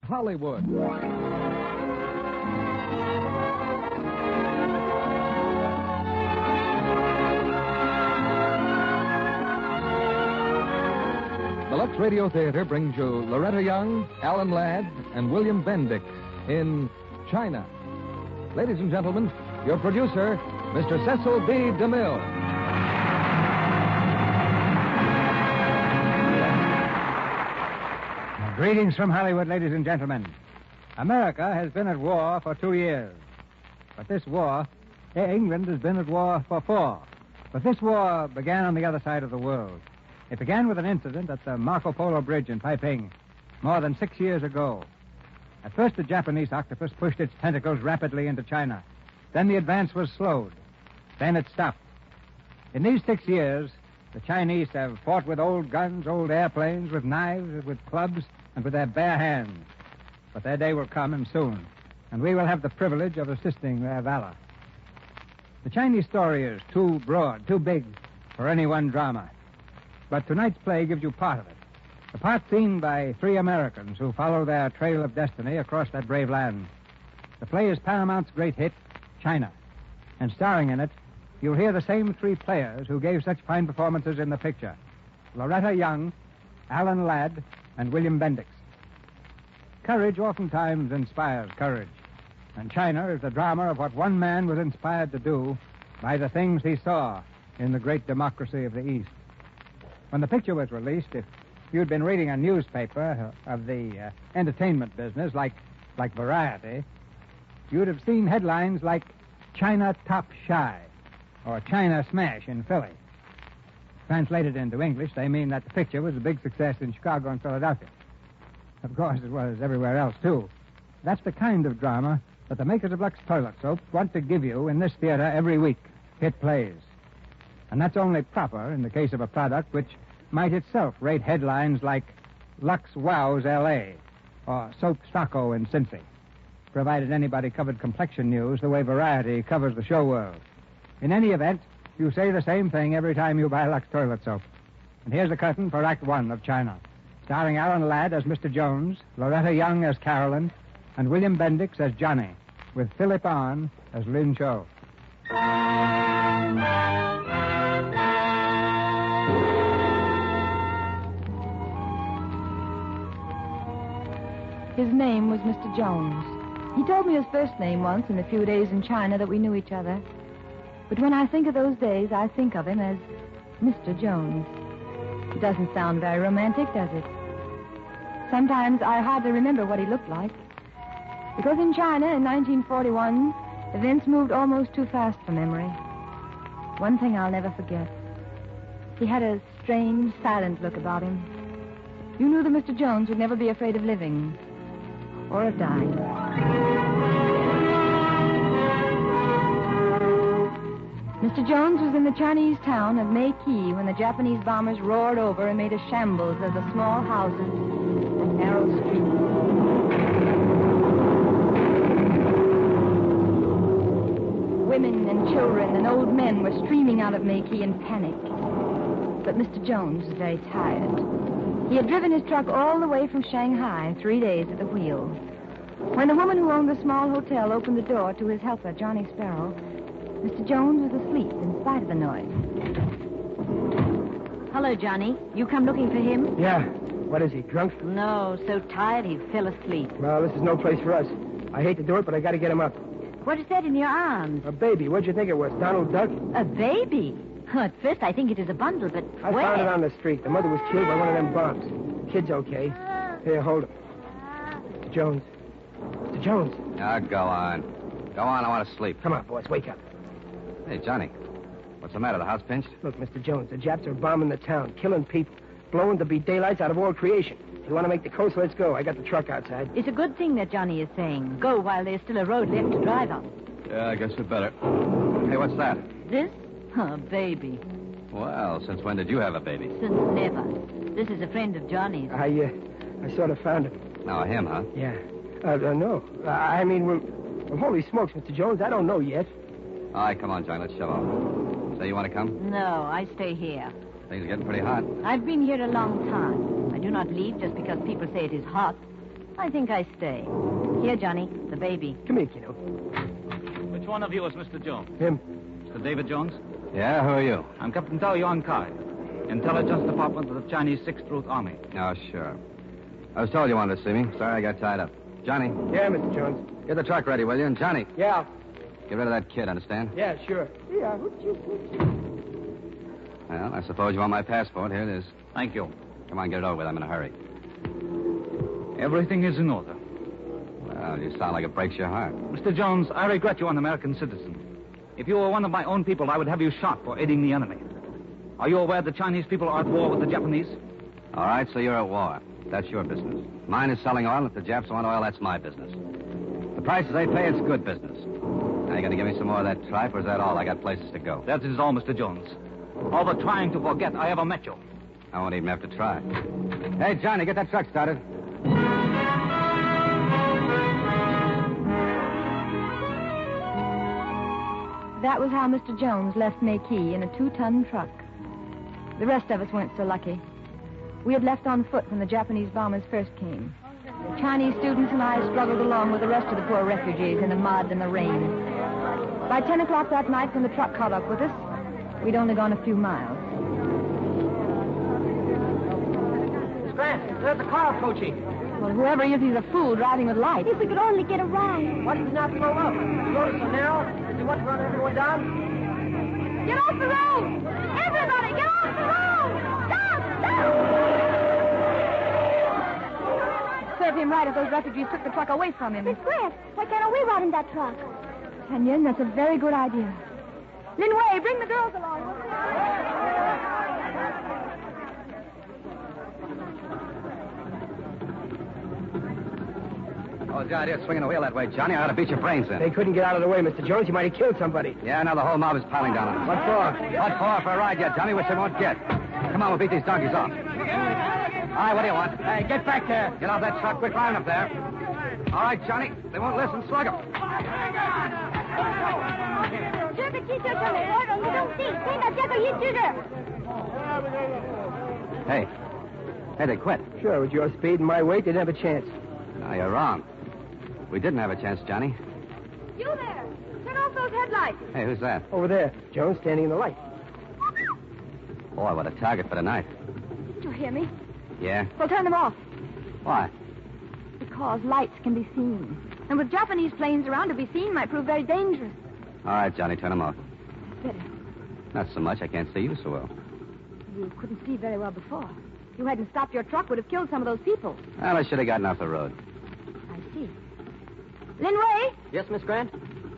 Hollywood. The Lux Radio Theatre brings you Loretta Young, Alan Ladd, and William Bendix in China. Ladies and gentlemen, your producer, Mr. Cecil B. DeMille. Greetings from Hollywood, ladies and gentlemen. America has been at war for 2 years. But this war, England has been at war for 4. But this war began on the other side of the world. It began with an incident at the Marco Polo Bridge in Taiping more than 6 years ago. At first, the Japanese octopus pushed its tentacles rapidly into China. Then the advance was slowed. Then it stopped. In these 6 years, the Chinese have fought with old guns, old airplanes, with knives, with clubs, and with their bare hands. But their day will come, and soon, and we will have the privilege of assisting their valor. The Chinese story is too broad, too big for any one drama. But tonight's play gives you part of it. A part seen by 3 Americans who follow their trail of destiny across that brave land. The play is Paramount's great hit, China. And starring in it, you'll hear the same 3 players who gave such fine performances in the picture. Loretta Young, Alan Ladd, and William Bendix. Courage oftentimes inspires courage. And China is the drama of what one man was inspired to do by the things he saw in the great democracy of the East. When the picture was released, if you'd been reading a newspaper of the entertainment business, like Variety, you'd have seen headlines like China Top Shy or China Smash in Philly. Translated into English, they mean that the picture was a big success in Chicago and Philadelphia. Of course, it was everywhere else, too. That's the kind of drama that the makers of Lux Toilet Soap want to give you in this theater every week. Hit plays. And that's only proper in the case of a product which might itself rate headlines like Lux Wows L.A. or Soap Stocko in Cincy, provided anybody covered complexion news the way Variety covers the show world. In any event, you say the same thing every time you buy Lux Toilet Soap. And here's the curtain for Act 1 of China, starring Alan Ladd as Mr. Jones, Loretta Young as Carolyn, and William Bendix as Johnny, with Philip Arn as Lin Cho. His name was Mr. Jones. He told me his first name once in the few days in China that we knew each other. But when I think of those days, I think of him as Mr. Jones. It doesn't sound very romantic, does it? Sometimes I hardly remember what he looked like. Because in China in 1941, events moved almost too fast for memory. One thing I'll never forget. He had a strange, silent look about him. You knew that Mr. Jones would never be afraid of living or of dying. Mr. Jones was in the Chinese town of Mei-Ki when the Japanese bombers roared over and made a shambles of the small houses and narrow streets. Women and children and old men were streaming out of Mei-Ki in panic. But Mr. Jones was very tired. He had driven his truck all the way from Shanghai, 3 days at the wheel. When the woman who owned the small hotel opened the door to his helper, Johnny Sparrow, Mr. Jones was asleep in spite of the noise. Hello, Johnny. You come looking for him? Yeah. What is he, drunk? No, so tired he fell asleep. Well, this is no place for us. I hate to do it, but I got to get him up. What is that in your arms? A baby. What'd you think it was, Donald Duck? A baby? At first, I think it is a bundle, but I where? found it on the street. The mother was killed by one of them bombs. Kid's okay. Here, hold him. Mr. Jones. Mr. Jones. Now, go on. Go on, I want to sleep. Come on, boys, wake up. Hey, Johnny. What's the matter? The house pinched? Look, Mr. Jones, the Japs are bombing the town, killing people, blowing the beat daylights out of all creation. If you want to make the coast, let's go. I got the truck outside. It's a good thing that Johnny is saying. Go while there's still a road left to drive on. Yeah, I guess we better. Hey, what's that? This? A baby. Well, since when did you have a baby? Since never. This is a friend of Johnny's. I sort of found him. No, him, huh? Yeah. No. I mean, well, holy smokes, Mr. Jones, I don't know yet. All right, come on, Johnny, let's shove off. Say you want to come? No, I stay here. Things are getting pretty hot. I've been here a long time. I do not leave just because people say it is hot. I think I stay. Here, Johnny, the baby. Come here, kiddo. Which one of you is Mr. Jones? Him. Mr. David Jones? Yeah, who are you? I'm Captain Tao Yuan Kai, Intelligence Department of the Chinese 6th Route Army. Oh, sure. I was told you wanted to see me. Sorry I got tied up. Johnny, Yeah, Mr. Jones. get the truck ready, will you? And Johnny, Yeah. get rid of that kid, understand? Yeah, sure. Yeah. Well, I suppose you want my passport. Here it is. Thank you. Come on, get it over with. I'm in a hurry. Everything is in order. Well, you sound like it breaks your heart. Mr. Jones, I regret you're an American citizen. If you were one of my own people, I would have you shot for aiding the enemy. Are you aware the Chinese people are at war with the Japanese? All right, so you're at war. That's your business. Mine is selling oil. If the Japs want oil, that's my business. The prices they pay, it's good business. Now, you going to give me some more of that tripe, or is that all? I got places to go. That is all, Mr. Jones. All the trying to forget I ever met you. I won't even have to try. Hey, Johnny, get that truck started. That was how Mr. Jones left Mayke in a 2-ton truck. The rest of us weren't so lucky. We had left on foot when the Japanese bombers first came. The Chinese students and I struggled along with the rest of the poor refugees in the mud and the rain. By 10 o'clock that night, when the truck caught up with us, we'd only gone a few miles. Miss Grant, there's a car approaching. Well, whoever he is, he's a fool driving with lights. If we could only get a ride. Why did he not slow up? The road is so narrow. Does he want to run everyone down? Get off the road! Everybody, get off the road! Stop! Serve him right if those refugees took the truck away from him. Miss Grant, why can't we ride in that truck? Kenyon, that's a very good idea. Lin Wei, bring the girls along. will you? Oh, the idea of swinging the wheel that way, Johnny, I ought to beat your brains in. They couldn't get out of the way, Mr. Jones. You might have killed somebody. Yeah, now the whole mob is piling down on us. What for? What for? For a ride yet, Johnny, which they won't get. Come on, we'll beat these donkeys off. All right, what do you want? Hey, get back there. Get off that truck. Quick, line up there. All right, Johnny. They won't listen. Slug them. Hey. Hey, they quit. Sure, with your speed and my weight, they'd have a chance. No, you're wrong. We didn't have a chance, Johnny. You there! Turn off those headlights. Hey, who's that? Over there. Jones standing in the light. Boy, what a target for tonight. Did you hear me? Yeah? Well, turn them off. Why? Because lights can be seen. And with Japanese planes around, to be seen might prove very dangerous. All right, Johnny, turn them off. Better. Not so much. I can't see you so well. You couldn't see very well before. If you hadn't stopped your truck, would have killed some of those people. Well, I should have gotten off the road. I see. Lin Wei, Yes, Miss Grant?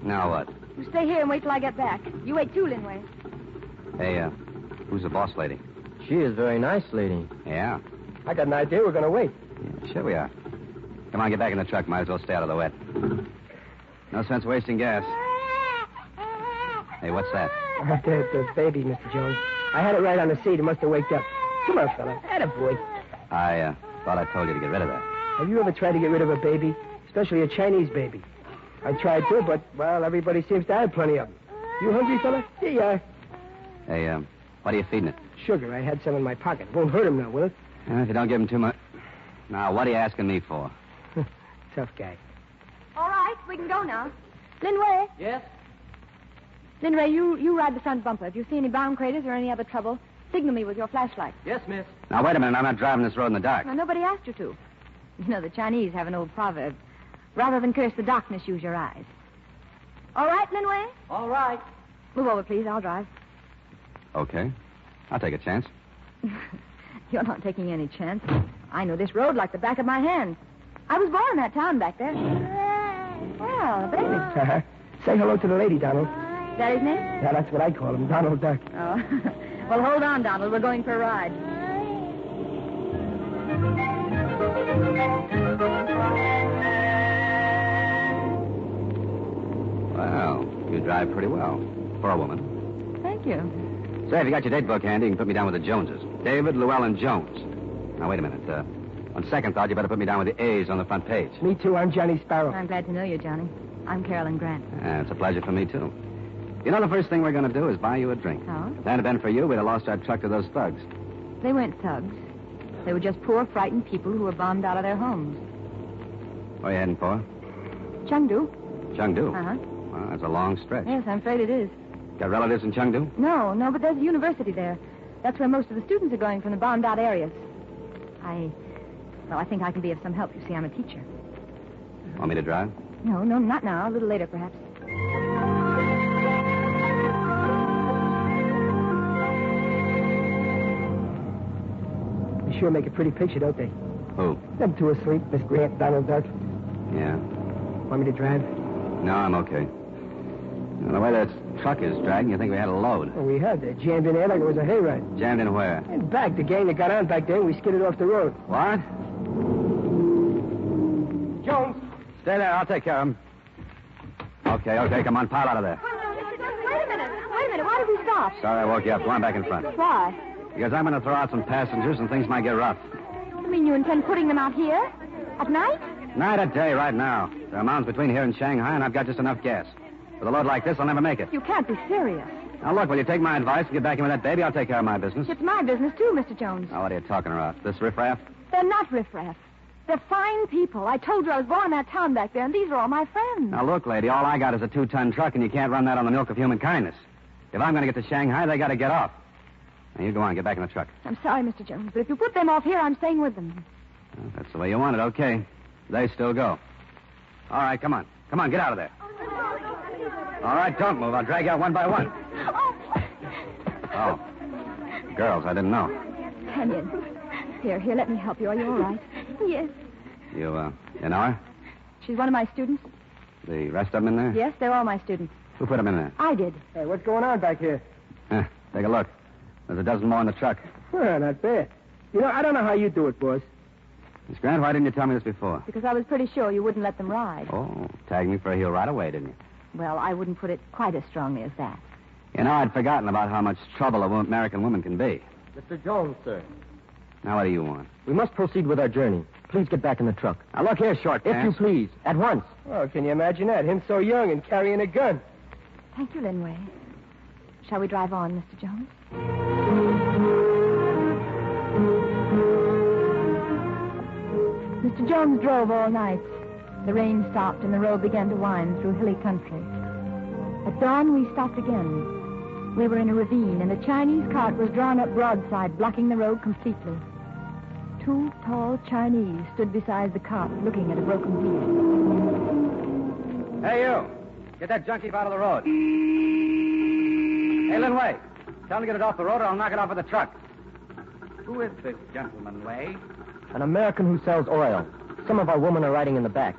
Now what? you stay here and wait till I get back. You wait too, Lin Wei. Hey, who's the boss lady? She is very nice, lady. Yeah. I got an idea we're going to wait. Yeah, sure we are. Come on, get back in the truck. Might as well stay out of the wet. No sense wasting gas. Hey, what's that? The baby, Mr. Jones. I had it right on the seat. It must have waked up. Come on, fella. Attaboy. I thought I told you to get rid of that. Have you ever tried to get rid of a baby? Especially a Chinese baby. I tried to, but, well, everybody seems to have plenty of them. You hungry, fella? Here you are. Hey, what are you feeding it? Sugar. I had some in my pocket. Won't hurt him now, will it? If you don't give him too much. Now, what are you asking me for? Tough guy. All right, we can go now. Lin Wei. Yes? Lin Wei, you ride the front bumper. If you see any bomb craters or any other trouble, signal me with your flashlight. Yes, miss. Now, wait a minute. I'm not driving this road in the dark. Well, nobody asked you to. You know, the Chinese have an old proverb. Rather than curse the darkness, use your eyes. All right, Lin Wei? All right. Move over, please. I'll drive. Okay. I'll take a chance. You're not taking any chance. I know this road like the back of my hand. I was born in that town back there. Well, baby. Say hello to the lady, Donald. Is that his name? Yeah, that's what I call him, Donald Duck. Oh. Well, hold on, Donald. We're going for a ride. Well, you drive pretty well for a woman. Thank you. Say, if you got your date book handy, you can put me down with the Joneses. David, Llewellyn Jones. Now, wait a minute. On second thought, you better put me down with the A's on the front page. Me too. I'm Johnny Sparrow. I'm glad to know you, Johnny. I'm Carolyn Grant. It's a pleasure for me, too. You know, the first thing we're going to do is buy you a drink. Oh? If it hadn't been for you, we'd have lost our truck to those thugs. They weren't thugs. They were just poor, frightened people who were bombed out of their homes. Where are you heading for? Chengdu. Chengdu? Uh-huh. Well, that's a long stretch. Yes, I'm afraid it is. Got relatives in Chengdu? No, but there's a university there. That's where most of the students are going from the bombed-out areas. I think I can be of some help. You see, I'm a teacher. Want me to drive? No, not now. A little later, perhaps. They sure make a pretty picture, don't they? Who? Them two asleep, Miss Grant, Donald Duck. Yeah. Want me to drive? No, I'm okay. Well, the way that truck is dragging, you think we had a load. Well, we had. They jammed in there like it was a hayride. Jammed in where? In back. The gang that got on back there, we skidded off the road. What? Jones. Stay there. I'll take care of him. Okay. Come on. Pile out of there. Wait a minute. Why did we stop? Sorry I woke you up. Go on back in front. Why? Because I'm going to throw out some passengers and things might get rough. You mean you intend putting them out here? At night? Night or day, right now. There are mountains between here and Shanghai, and I've got just enough gas. With a load like this, I'll never make it. You can't be serious. Now, look, will you take my advice and get back in with that baby? I'll take care of my business. It's my business, too, Mr. Jones. Now, what are you talking about? This riffraff? They're not riffraff. They're fine people. I told you I was born in that town back there, and these are all my friends. Now, look, lady, all I got is a 2-ton truck, and you can't run that on the milk of human kindness. If I'm going to get to Shanghai, they got to get off. Now, you go on. Get back in the truck. I'm sorry, Mr. Jones, but if you put them off here, I'm staying with them. Well, if that's the way you want it. Okay. They still go. All right, come on. Get out of there. All right, don't move. I'll drag you out one by one. Oh. Girls, I didn't know. Kenyon. Here, let me help you. Are you all right? Yes. You know her? She's one of my students. The rest of them in there? Yes, they're all my students. Who put them in there? I did. Hey, what's going on back here? Take a look. There's a dozen more in the truck. Well, not bad. You know, I don't know how you do it, boss. Miss Grant, why didn't you tell me this before? Because I was pretty sure you wouldn't let them ride. Oh, tagged me for a heel right away, didn't you? Well, I wouldn't put it quite as strongly as that. You know, I'd forgotten about how much trouble an American woman can be. Mr. Jones, sir. Now, what do you want? We must proceed with our journey. Please get back in the truck. Now, look here, short If you please, at once. Oh, can you imagine that? Him so young and carrying a gun. Thank you, Linway. Shall we drive on, Mr. Jones? Mr. Jones drove all night. The rain stopped and the road began to wind through hilly country. At dawn, we stopped again. We were in a ravine, and a Chinese cart was drawn up broadside, blocking the road completely. 2 tall Chinese stood beside the cart, looking at a broken wheel. Hey, you. Get that junkie out of the road. Hey, Linway. Tell him to get it off the road or I'll knock it off with the truck. Who is this gentleman, Way? An American who sells oil. Some of our women are riding in the back.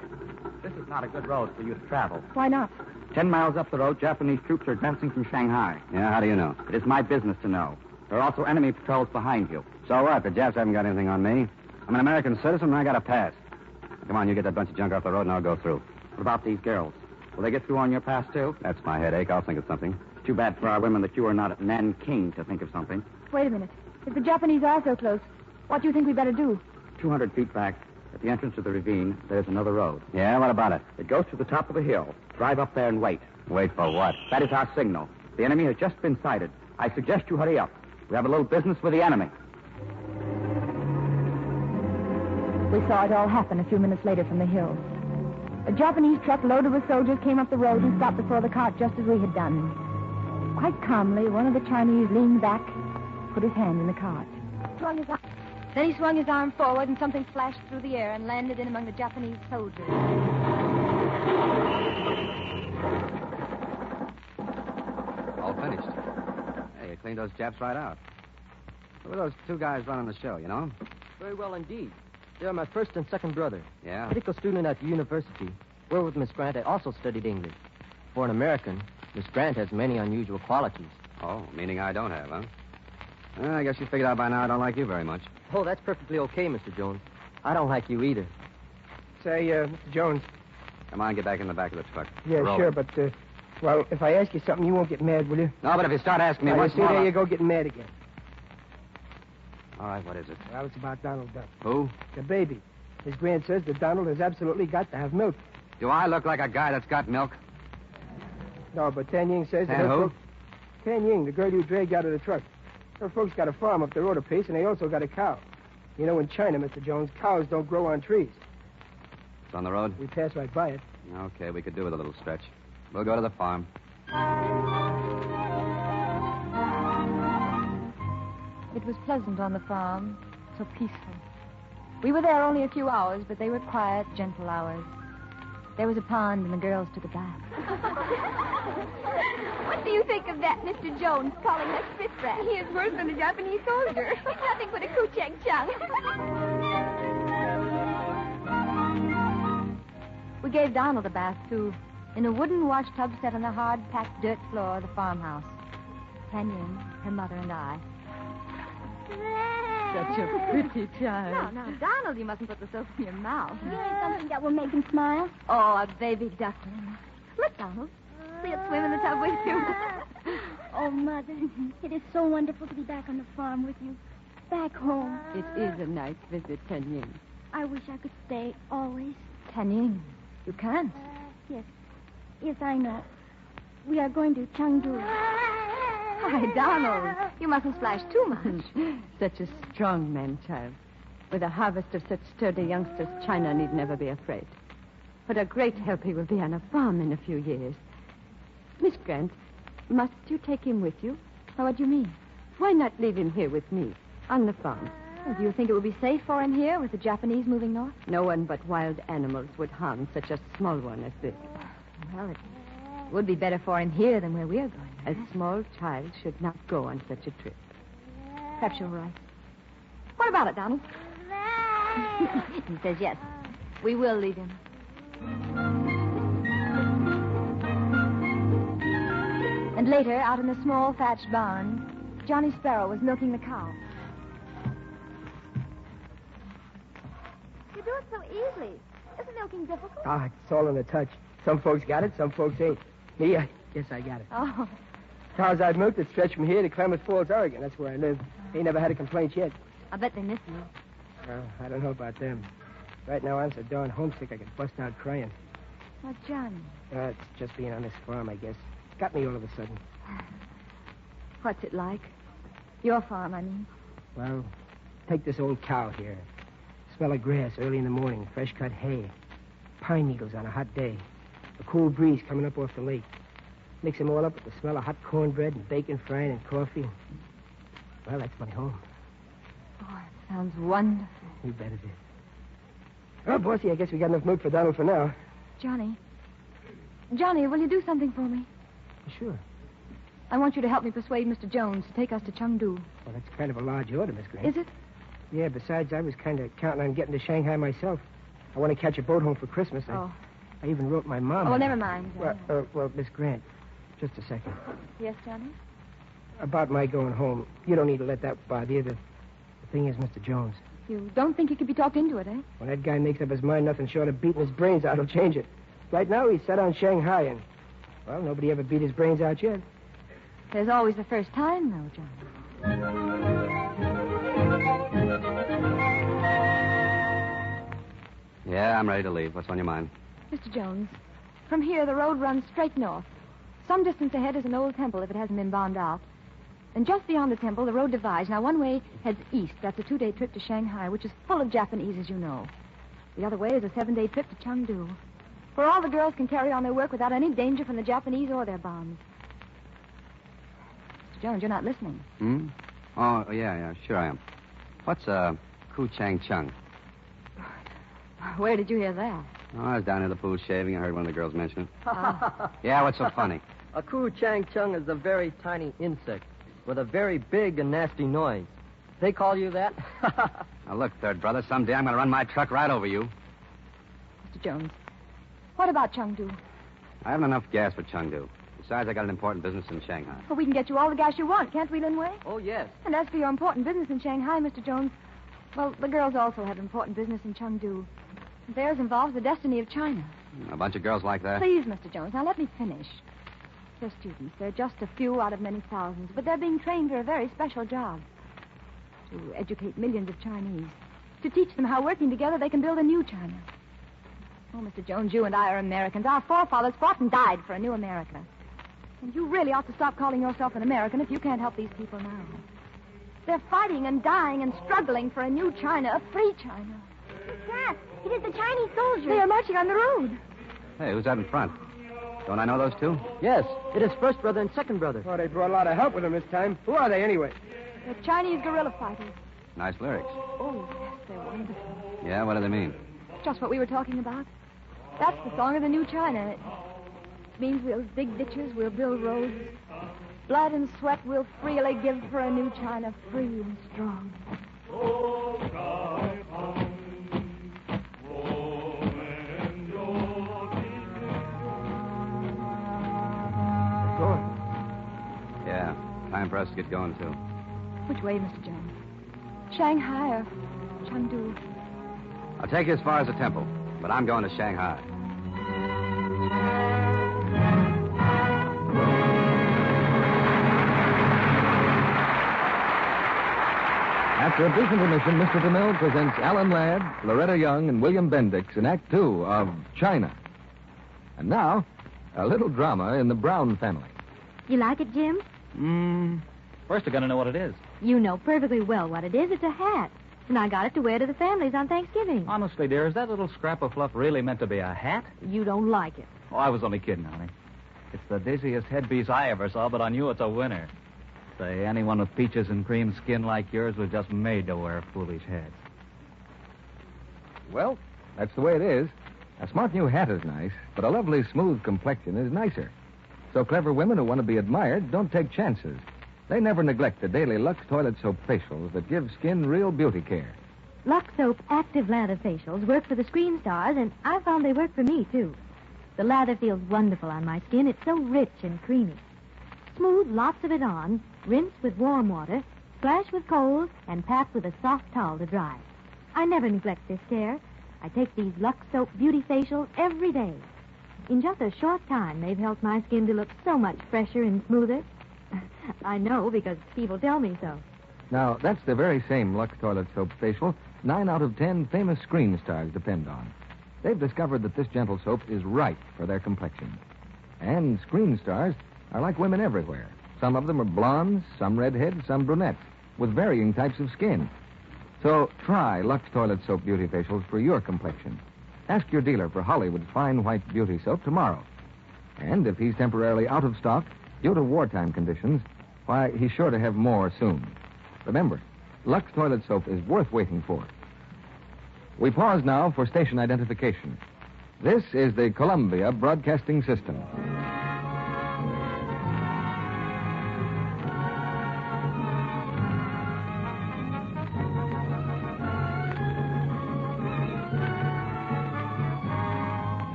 This is not a good road for you to travel. Why not? 10 miles up the road, Japanese troops are advancing from Shanghai. Yeah, how do you know? It is my business to know. There are also enemy patrols behind you. So what? The Japs haven't got anything on me. I'm an American citizen and I got a pass. Come on, you get that bunch of junk off the road and I'll go through. What about these girls? Will they get through on your pass, too? That's my headache. I'll think of something. It's too bad for our women that you are not at Nanking to think of something. Wait a minute. If the Japanese are so close, what do you think we'd better do? 200 feet back, at the entrance to the ravine, there's another road. Yeah, what about it? It goes to the top of the hill. Drive up there and wait. Wait for what? That is our signal. The enemy has just been sighted. I suggest you hurry up. We have a little business with the enemy. We saw it all happen a few minutes later from the hill. A Japanese truck loaded with soldiers came up the road and stopped before the cart just as we had done. Quite calmly, one of the Chinese leaned back, put his hand in the cart. Then he swung his arm forward and something flashed through the air and landed in among the Japanese soldiers. All finished. Hey, you cleaned those Japs right out. Who are those 2 guys running the show, you know? Very well indeed. They are my first and second brother. Yeah? Medical student at the university. Where with Miss Grant, I also studied English. For an American, Miss Grant has many unusual qualities. Oh, meaning I don't have, huh? Well, I guess you figured out by now I don't like you very much. Oh, that's perfectly okay, Mr. Jones. I don't like you either. Say, Mr. Jones. Come on, get back in the back of the truck. Yeah, Roll sure, it. but, well, if I ask you something, you won't get mad, will you? No, but if you start asking me Now, once you see, more... there you go, getting mad again. All right, what is it? Well, it's about Donald Duck. Who? The baby. His grand says that Donald has absolutely got to have milk. Do I look like a guy that's got milk? No, but Tan Ying says that Tan her who? folks... Tan Ying, the girl you dragged out of the truck. Her folks got a farm up the road a piece, and they also got a cow. You know, in China, Mr. Jones, cows don't grow on trees. It's on the road? We pass right by it. Okay, we could do with a little stretch. We'll go to the farm. It was pleasant on the farm, so peaceful. We were there only a few hours, but they were quiet, gentle hours. There was a pond, and the girls took a bath. What do you think of that, Mr. Jones, calling us spit rats? He is worse than a Japanese soldier. It's nothing but a kuchang-chung. We gave Donald a bath, too, in a wooden wash tub set on the hard-packed dirt floor of the farmhouse. Tanya, her mother, and I. Such a pretty child. Now, Donald, you mustn't put the soap in your mouth. Something that will make him smile. Oh, a baby duckling. Look, Donald. We'll swim in the tub with you. Oh, Mother, it is so wonderful to be back on the farm with you. Back home. It is a nice visit, Tanying. I wish I could stay always. Tanying, you can't. Yes. Yes, I know. We are going to Chengdu. Why, Donald, you mustn't splash too much. Such a strong man, child. With a harvest of such sturdy youngsters, China need never be afraid. What a great help he will be on a farm in a few years. Miss Grant, must you take him with you? Oh, what do you mean? Why not leave him here with me, on the farm? Well, do you think it would be safe for him here with the Japanese moving north? No one but wild animals would harm such a small one as this. Well, it would be better for him here than where we are going. A small child should not go on such a trip. Perhaps you're right. What about it, Donald? He says yes. We will leave him. And later, out in the small thatched barn, Johnny Sparrow was milking the cow. You do it so easily. Isn't milking difficult? Ah, it's all in a touch. Some folks got it, some folks ain't. Me, yes, I got it. Oh, Cows I've milked that stretch from here to Klamath Falls, Oregon. That's where I live. Ain't never had a complaint yet. I bet they miss you. Well, I don't know about them. Right now, I'm so darn homesick I could bust out crying. Well, Johnny, It's just being on this farm, I guess. Got me all of a sudden. what's it like? Your farm, I mean. Well, take this old cow here. Smell of grass early in the morning, fresh cut hay. Pine needles on a hot day. A cool breeze coming up off the lake. Mix them all up with the smell of hot cornbread and bacon frying and coffee. Well, that's my home. Oh, it sounds wonderful. You bet it is. Well, Bossy, I guess we got enough milk for Donald for now. Johnny, will you do something for me? Sure. I want you to help me persuade Mr. Jones to take us to Chengdu. Well, that's kind of a large order, Miss Grant. Is it? Yeah, besides, I was kind of counting on getting to Shanghai myself. I want to catch a boat home for Christmas. Oh. I even wrote my mom. Oh, well, never mind. Johnny. Well, Miss Grant, just a second. Yes, Johnny? About my going home, you don't need to let that bother you. The thing is, Mr. Jones, You don't think he could be talked into it, eh? when that guy makes up his mind, nothing short of beating his brains out will change it. Right now, he's set on Shanghai, and, well, nobody ever beat his brains out yet. There's always the first time, though, Johnny. Yeah, I'm ready to leave. What's on your mind? Mr. Jones, from here, the road runs straight north. Some distance ahead is an old temple, if it hasn't been bombed out. And just beyond the temple, the road divides. Now, one way heads east. That's a 2-day trip to Shanghai, which is full of Japanese, as you know. The other way is a 7-day trip to Chengdu, where all the girls can carry on their work without any danger from the Japanese or their bombs. Mr. Jones, you're not listening. Hmm? Oh, yeah, sure I am. What's a kuchang-chung? Where did you hear that? Oh, I was down near the pool shaving. I heard one of the girls mention it. Yeah, what's so funny? A kuchang-chung is a very tiny insect with a very big and nasty noise. They call you that? Now, look, third brother, someday I'm going to run my truck right over you. Mr. Jones, what about Chengdu? I haven't enough gas for Chengdu. Besides, I got an important business in Shanghai. Well, we can get you all the gas you want, can't we, Lin Wei? Oh, yes. And as for your important business in Shanghai, Mr. Jones, well, the girls also have important business in Chengdu. Theirs involves the destiny of China. A bunch of girls like that? Please, Mr. Jones, now let me finish. They're students. They're just a few out of many thousands, but they're being trained for a very special job. To educate millions of Chinese. To teach them how, working together, they can build a new China. Oh, Mr. Jones, you and I are Americans. Our forefathers fought and died for a new America. And you really ought to stop calling yourself an American if you can't help these people now. They're fighting and dying and struggling for a new China, a free China. Cat, It is the Chinese soldiers. They are marching on the road. Hey, who's that in front? Don't I know those two? Yes, it is first brother and second brother. Oh, they brought a lot of help with them this time. Who are they, anyway? They're Chinese guerrilla fighters. Nice lyrics. Oh, yes, they're wonderful. Yeah, what do they mean? Just what we were talking about. That's the song of the new China. It means we'll dig ditches, we'll build roads. Blood and sweat we'll freely give for a new China, free and strong. Yeah, time for us to get going, too. Which way, Mr. Jones? Shanghai or Chengdu? I'll take you as far as the temple, but I'm going to Shanghai. After a brief intermission, Mr. DeMille presents Alan Ladd, Loretta Young, and William Bendix in Act Two of China. And now, a little drama in the Brown family. You like it, Jim? First, I gotta know what it is. You know perfectly well what it is. It's a hat. And I got it to wear to the families on Thanksgiving. Honestly, dear, is that little scrap of fluff really meant to be a hat? You don't like it. Oh, I was only kidding, honey. It's the dizziest headpiece I ever saw, but I knew it's a winner. Say, anyone with peaches and cream skin like yours was just made to wear foolish hats. Well, that's the way it is. A smart new hat is nice, but a lovely, smooth complexion is nicer. So clever women who want to be admired don't take chances. They never neglect the daily Lux toilet soap facials that give skin real beauty care. Lux Soap Active Lather Facials work for the screen stars, and I found they work for me, too. The lather feels wonderful on my skin. It's so rich and creamy. Smooth lots of it on, rinse with warm water, splash with cold, and pat with a soft towel to dry. I never neglect this care. I take these Lux Soap Beauty Facials every day. In just a short time, they've helped my skin to look so much fresher and smoother. I know because people tell me so. Now, that's the very same Lux toilet soap facial 9 out of 10 famous screen stars depend on. They've discovered that this gentle soap is right for their complexion. And screen stars are like women everywhere. Some of them are blondes, some redheads, some brunettes, with varying types of skin. So try Lux Toilet Soap Beauty Facials for your complexion. Ask your dealer for Hollywood's fine white beauty soap tomorrow. And if he's temporarily out of stock due to wartime conditions, why, he's sure to have more soon. Remember, Lux Toilet Soap is worth waiting for. We pause now for station identification. This is the Columbia Broadcasting System.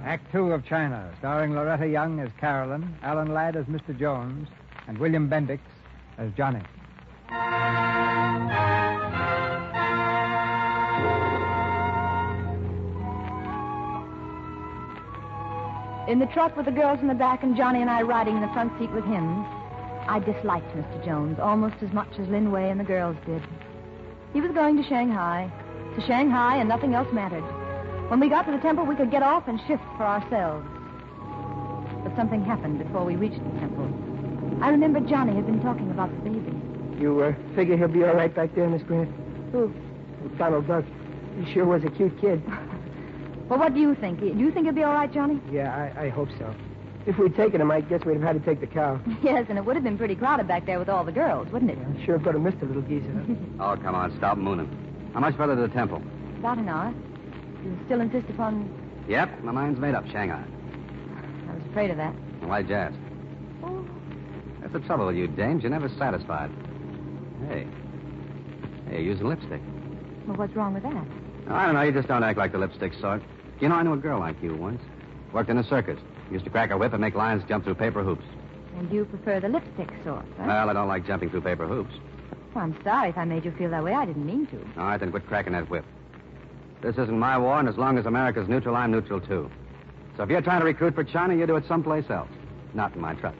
Act Two of China, starring Loretta Young as Carolyn, Alan Ladd as Mr. Jones, and William Bendix as Johnny. In the truck with the girls in the back and Johnny and I riding in the front seat with him, I disliked Mr. Jones almost as much as Lin Wei and the girls did. He was going to Shanghai, and nothing else mattered. When we got to the temple, we could get off and shift for ourselves. But something happened before we reached the temple. I remember Johnny had been talking about the baby. You figure he'll be all right back there, Miss Grant? Who? Donald Duck. He sure was a cute kid. Well, what do you think? Do you think he'll be all right, Johnny? Yeah, I hope so. If we'd taken him, I guess we'd have had to take the cow. Yes, and it would have been pretty crowded back there with all the girls, wouldn't it? I sure could have missed a little geezer. Oh, come on, stop mooning. How much further to the temple? About an hour. You still insist upon... Yep, my mind's made up, Shanghai. I was afraid of that. Why jazz? Oh. That's the trouble with you, dames. You're never satisfied. Hey, you're using lipstick. Well, what's wrong with that? I don't know, you just don't act like the lipstick sort. You know, I knew a girl like you once. Worked in a circus. Used to crack her whip and make lions jump through paper hoops. And you prefer the lipstick sort, right? Well, I don't like jumping through paper hoops. Well, I'm sorry if I made you feel that way. I didn't mean to. All right, then quit cracking that whip. This isn't my war, and as long as America's neutral, I'm neutral, too. So if you're trying to recruit for China, you do it someplace else. Not in my truck.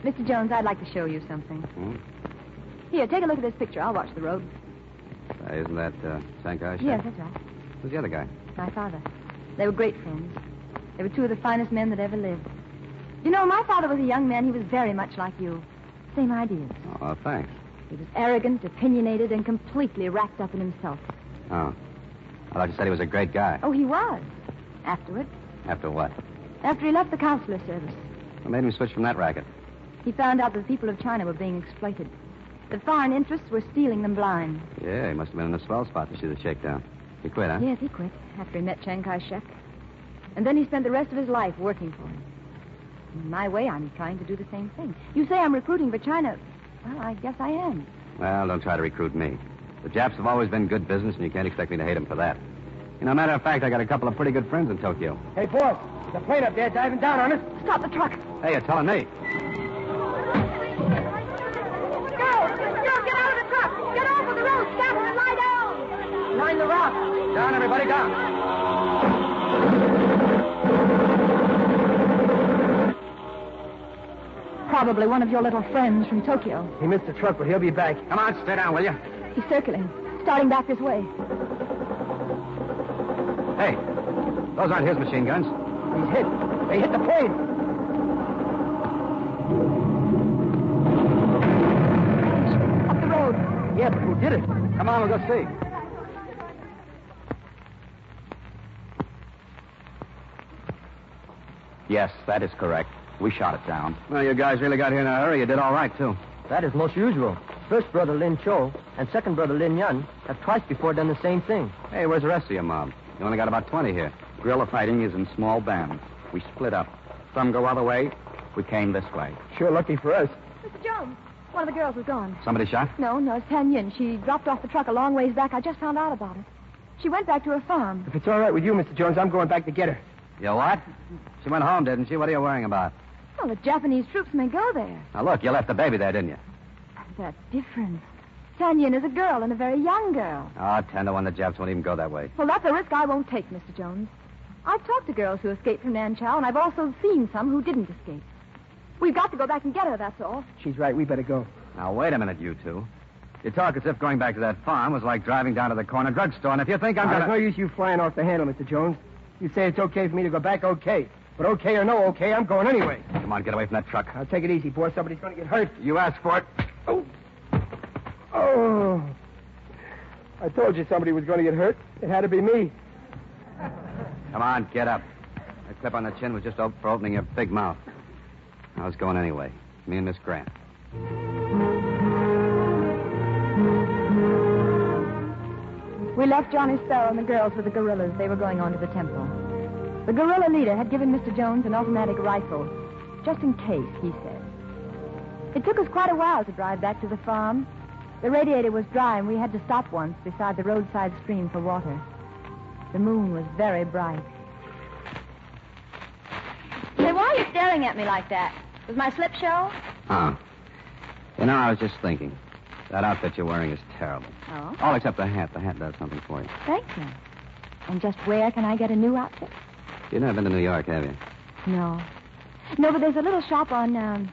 Mr. Jones, I'd like to show you something. Here, take a look at this picture. I'll watch the road. Isn't that Shanghai? Yes, that's right. Who's the other guy? My father. They were great friends. They were two of the finest men that ever lived. You know, my father was a young man. He was very much like you. same ideas. Oh, thanks. He was arrogant, opinionated, and completely wrapped up in himself. Oh. I thought you said he was a great guy. Oh, he was. Afterward. After what? After he left the consular service. What made him switch from that racket? He found out that the people of China were being exploited. The foreign interests were stealing them blind. Yeah, he must have been in a swell spot to see the shakedown. He quit, huh? Yes, he quit after he met Chiang Kai-shek. And then he spent the rest of his life working for him. In my way, I'm trying to do the same thing. You say I'm recruiting for China. Well, I guess I am. Well, don't try to recruit me. The Japs have always been good business, and you can't expect me to hate them for that. You know, matter of fact, I got a couple of pretty good friends in Tokyo. Hey, boss, there's a plane up there diving down on us. Stop the truck. Hey, you're telling me. Go, get out of the truck. Get off of the road. Stop and lie down. Line the rock. Down, everybody, down. Probably one of your little friends from Tokyo. He missed the truck, but he'll be back. Come on, stay down, will you? He's circling, starting back this way. Hey, those aren't his machine guns. He's hit. They hit the plane. Up the road. Yeah, but who did it? Come on, we'll go see. Yes, that is correct. We shot it down. Well, you guys really got here in a hurry. You did all right, too. That is most usual. First brother Lin Cho and second brother Lin Yun have twice before done the same thing. Hey, where's the rest of your mob? You only got about 20 here. Guerrilla fighting is in small bands. We split up. Some go other way. We came this way. Sure lucky for us. Mr. Jones, one of the girls was gone. Somebody shot? No, it's Tan Yin. She dropped off the truck a long ways back. I just found out about it. She went back to her farm. If it's all right with you, Mr. Jones, I'm going back to get her. You what? She went home, didn't she? What are you worrying about? Well, the Japanese troops may go there. Now, look, you left the baby there, didn't you? That's different. Tan Yin is a girl, and a very young girl. Oh, 10 to 1, the Japs won't even go that way. Well, that's a risk I won't take, Mr. Jones. I've talked to girls who escaped from Nanchow, and I've also seen some who didn't escape. We've got to go back and get her, that's all. She's right. We better go. Now, wait a minute, you two. You talk as if going back to that farm was like driving down to the corner drugstore, and if you think I'm There's gonna... no use you flying off the handle, Mr. Jones. You say it's okay for me to go back, okay. But okay or no okay, I'm going anyway. Come on, get away from that truck. Now, take it easy, boy. Somebody's going to get hurt. You asked for it. Oh. I told you somebody was going to get hurt. It had to be me. Come on, get up. That clip on the chin was just for opening your big mouth. I was going anyway. Me and Miss Grant. We left Johnny Sparrow and the girls with the guerrillas. They were going on to the temple. The guerrilla leader had given Mr. Jones an automatic rifle, just in case, he said. It took us quite a while to drive back to the farm. The radiator was dry, and we had to stop once beside the roadside stream for water. The moon was very bright. Say, why are you staring at me like that? Was my slip show? Oh. You know, I was just thinking. That outfit you're wearing is terrible. Oh? All except the hat. The hat does something for you. Thank you. And just where can I get a new outfit? You've never been to New York, have you? No. No, but there's a little shop on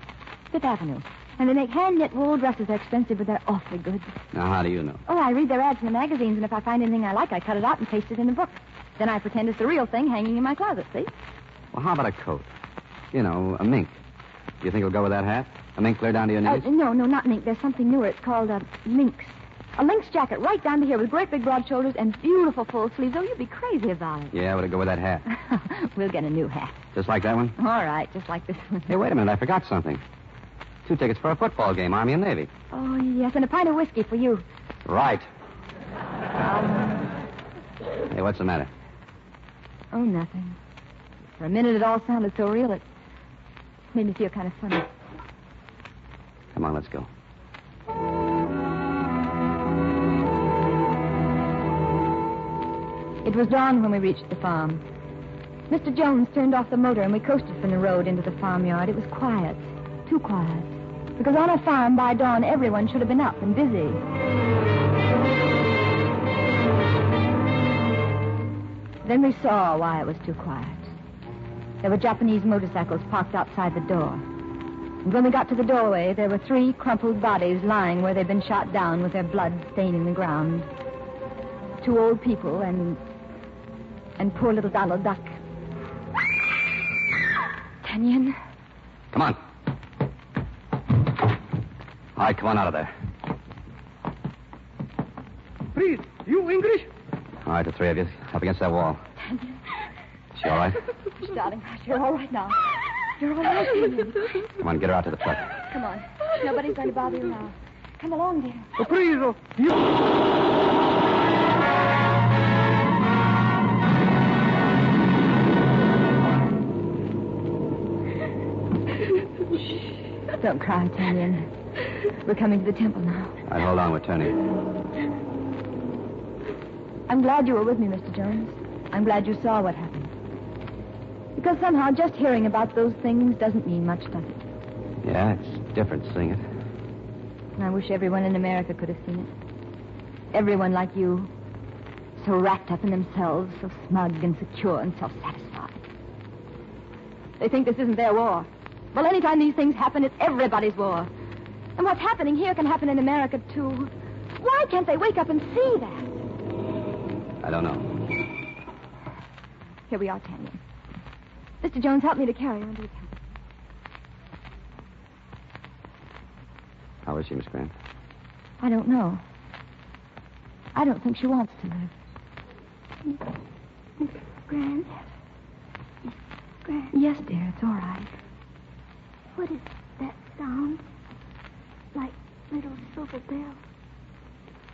Fifth Avenue. And they make hand-knit wool dresses. They're expensive, but they're awfully good. Now, how do you know? Oh, I read their ads in the magazines, and if I find anything I like, I cut it out and paste it in a book. Then I pretend it's the real thing hanging in my closet, see? Well, how about a coat? You know, a mink. Do you think it'll go with that hat? A mink clear down to your knees? No, not mink. There's something newer. It's called lynx. A lynx jacket right down to here with great big broad shoulders and beautiful full sleeves. Oh, you'd be crazy about it. Yeah, would it go with that hat? We'll get a new hat. Just like that one? All right, just like this one. Hey, wait a minute. I forgot something. 2 tickets for a football game, Army and Navy. Oh, yes, and a pint of whiskey for you. Right. Hey, what's the matter? Oh, nothing. For a minute, it all sounded so real, it made me feel kind of funny. Come on, let's go. It was dawn when we reached the farm. Mr. Jones turned off the motor, and we coasted from the road into the farmyard. It was quiet. Too quiet. Because on a farm, by dawn, everyone should have been up and busy. Then we saw why it was too quiet. There were Japanese motorcycles parked outside the door. And when we got to the doorway, there were 3 crumpled bodies lying where they'd been shot down with their blood staining the ground. 2 old people and poor little Donald Duck. Tanyan. Come on. All right, come on out of there. Please, you English? All right, the three of you, up against that wall. She all right? Darling, you're all right now. You're all right, Daniel. Come on, get her out to the truck. Come on. Nobody's going to bother you now. Come along, dear. Oh, please, Don't cry, Tanyan. We're coming to the temple now. All right, hold on, we're turning. I'm glad you were with me, Mr. Jones. I'm glad you saw what happened. Because somehow just hearing about those things doesn't mean much, does it? Yeah, it's different seeing it. And I wish everyone in America could have seen it. Everyone like you. So wrapped up in themselves, so smug and secure and self-satisfied. They think this isn't their war. Well, anytime these things happen, it's everybody's war. And what's happening here can happen in America, too. Why can't they wake up and see that? I don't know. Here we are, Tanya. Mr. Jones, help me to carry her into the temple. How is she, Miss Grant? I don't know. I don't think she wants to live. Miss Grant? Miss Grant? Yes, dear, it's all right. What is that sound? Like little silver bells.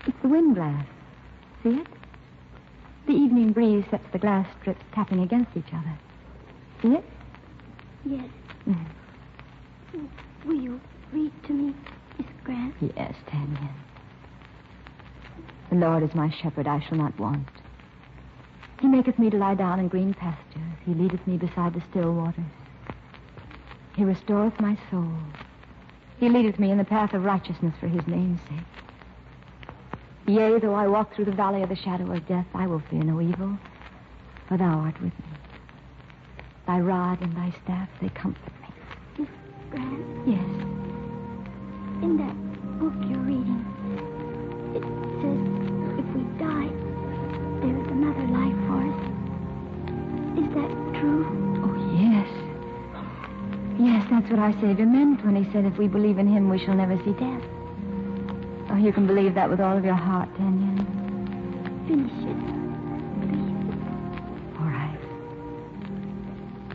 It's the wind glass. See it? The evening breeze sets the glass strips tapping against each other. See it? Yes. Mm. Will you read to me, Miss Grant? Yes, Tanya. The Lord is my shepherd, I shall not want. He maketh me to lie down in green pastures. He leadeth me beside the still waters. He restoreth my soul. He leadeth me in the path of righteousness for his name's sake. Yea, though I walk through the valley of the shadow of death, I will fear no evil, for thou art with me. Thy rod and thy staff, they comfort me. Miss Grant? Yes. In that book you're reading, it says if we die, there is another life for us. Is that true? Oh, yes. Yes, that's what our Savior meant when he said if we believe in him, we shall never see death. Oh, you can believe that with all of your heart, Tanya. Finish it, please. All right.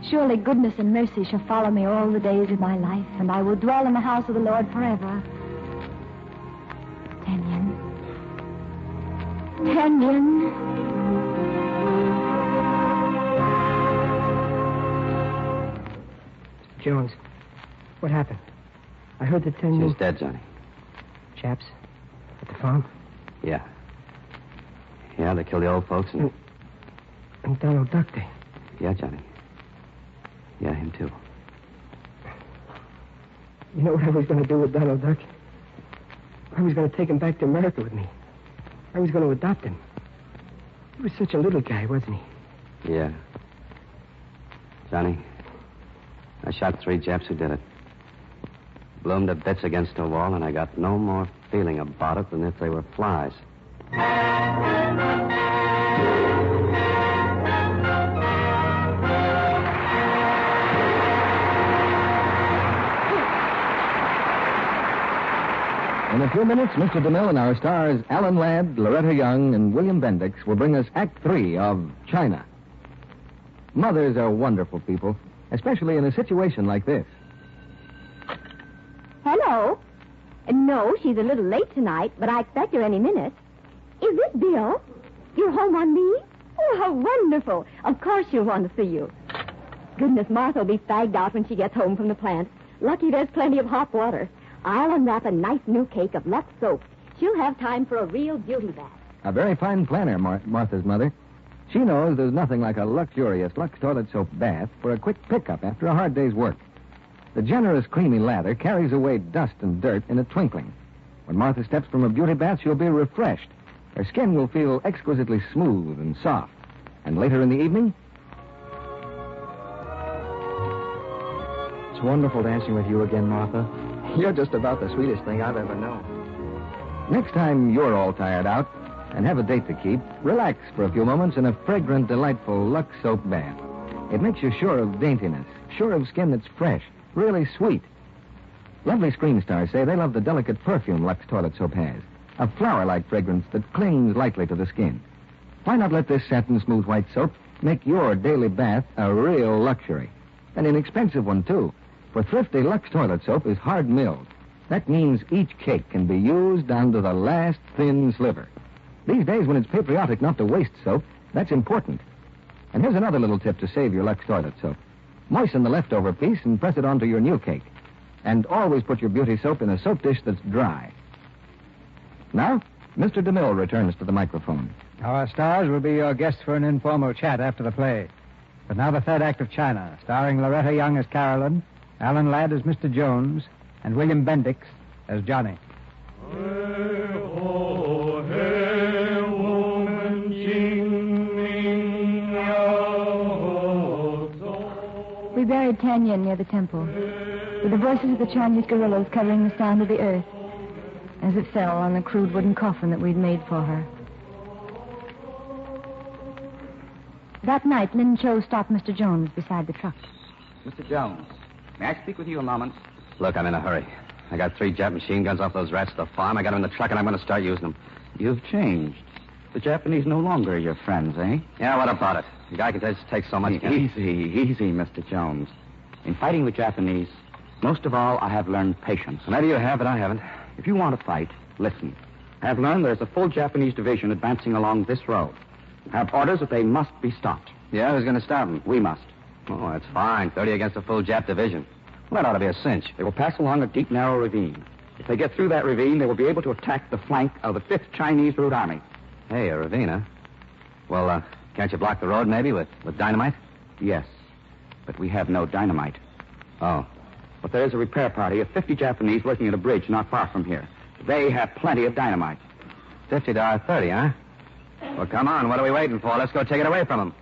Surely goodness and mercy shall follow me all the days of my life, and I will dwell in the house of the Lord forever. Tanyan. Tanyan. Jones, what happened? I heard that 10 She's dead, Johnny. chaps at the farm. Yeah. Yeah, they killed the old folks and... And Donald Duck, they. Yeah, Johnny. Yeah, him too. You know what I was going to do with Donald Duck? I was going to take him back to America with me. I was going to adopt him. He was such a little guy, wasn't he? Yeah. Johnny, I shot 3 Japs who did it. Blew them to bits against a wall, and I got no more feeling about it than if they were flies. In a few minutes, Mr. DeMille and our stars Alan Ladd, Loretta Young, and William Bendix will bring us Act 3 of China. Mothers are wonderful people, especially in a situation like this. Hello. No, she's a little late tonight, but I expect her any minute. Is this Bill? You're home on leave? Oh, how wonderful. Of course she'll want to see you. Goodness, Martha will be fagged out when she gets home from the plant. Lucky there's plenty of hot water. I'll unwrap a nice new cake of Lux soap. She'll have time for a real beauty bath. A very fine planner, Martha's mother. She knows there's nothing like a luxurious Lux toilet soap bath for a quick pickup after a hard day's work. The generous, creamy lather carries away dust and dirt in a twinkling. When Martha steps from a beauty bath, she'll be refreshed. Her skin will feel exquisitely smooth and soft. And later in the evening... It's wonderful dancing with you again, Martha. You're just about the sweetest thing I've ever known. Next time you're all tired out and have a date to keep, relax for a few moments in a fragrant, delightful Lux soap bath. It makes you sure of daintiness, sure of skin that's fresh, really sweet. Lovely screen stars say they love the delicate perfume Lux toilet soap has, a flower-like fragrance that clings lightly to the skin. Why not let this satin smooth white soap make your daily bath a real luxury? An inexpensive one, too, for thrifty Lux toilet soap is hard milled. That means each cake can be used down to the last thin sliver. These days, when it's patriotic not to waste soap, that's important. And here's another little tip to save your Lux toilet soap. Moisten the leftover piece and press it onto your new cake. And always put your beauty soap in a soap dish that's dry. Now, Mr. DeMille returns to the microphone. Our stars will be your guests for an informal chat after the play. But now the third act of China, starring Loretta Young as Carolyn, Alan Ladd as Mr. Jones, and William Bendix as Johnny. We buried Tanya near the temple, with the voices of the Chinese guerrillas covering the sound of the earth as it fell on the crude wooden coffin that we'd made for her. That night, Lin Cho stopped Mr. Jones beside the truck. Mr. Jones, may I speak with you a moment? Look, I'm in a hurry. I got 3 Jap machine guns off those rats at the farm. I got them in the truck, and I'm going to start using them. You've changed. The Japanese no longer are your friends, eh? Yeah, what about it? The guy can just take so much... Easy, Mr. Jones. In fighting the Japanese, most of all, I have learned patience. Maybe you have, but I haven't. If you want to fight, listen. I have learned there's a full Japanese division advancing along this road. I have orders that they must be stopped. Yeah, who's going to stop them? We must. Oh, that's fine. 30 against a full Jap division. Well, that ought to be a cinch. They will pass along a deep, narrow ravine. If they get through that ravine, they will be able to attack the flank of the 5th Chinese Route Army. Hey, a ravine, huh? Well, can't you block the road, maybe, with dynamite? Yes, but we have no dynamite. Oh. But there is a repair party of 50 Japanese working at a bridge not far from here. They have plenty of dynamite. $50, 30, huh? Well, come on. What are we waiting for? Let's go take it away from them.